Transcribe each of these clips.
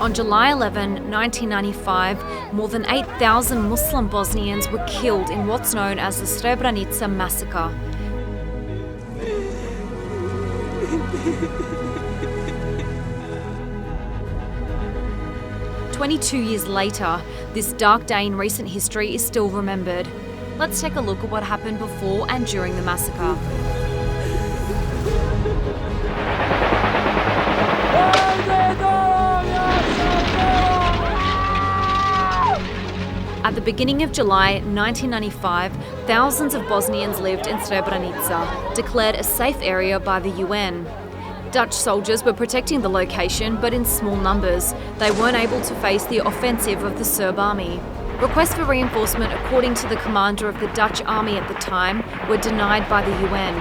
On July 11, 1995, more than 8,000 Muslim Bosnians were killed in what's known as the Srebrenica massacre. "22 years later, this dark day in recent history is still remembered. Let's take a look at what happened before and during the massacre. At the beginning of July 1995, thousands of Bosnians lived in Srebrenica, declared a safe area by the UN. Dutch soldiers were protecting the location, but in small numbers. They weren't able to face the offensive of the Serb army. Requests for reinforcement, according to the commander of the Dutch army at the time, were denied by the UN.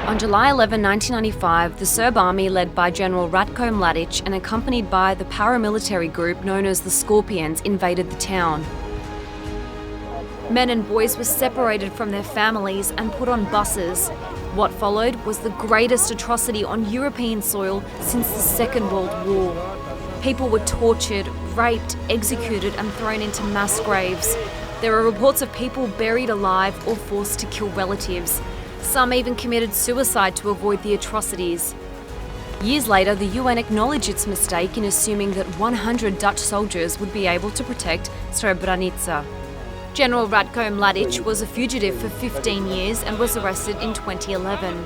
On July 11, 1995, the Serb army, led by General Ratko Mladic and accompanied by the paramilitary group known as the Scorpions, invaded the town. Men and boys were separated from their families and put on buses. What followed was the greatest atrocity on European soil since the Second World War. People were tortured, raped, executed and thrown into mass graves. There are reports of people buried alive or forced to kill relatives. Some even committed suicide to avoid the atrocities. Years later, the UN acknowledged its mistake in assuming that 100 Dutch soldiers would be able to protect Srebrenica. General Ratko Mladic was a fugitive for 15 years and was arrested in 2011.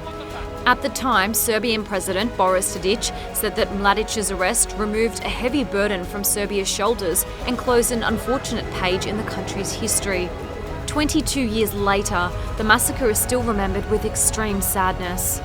At the time, Serbian President Boris Tadic said that Mladic's arrest removed a heavy burden from Serbia's shoulders and closed an unfortunate page in the country's history. 22 years later, the massacre is still remembered with extreme sadness.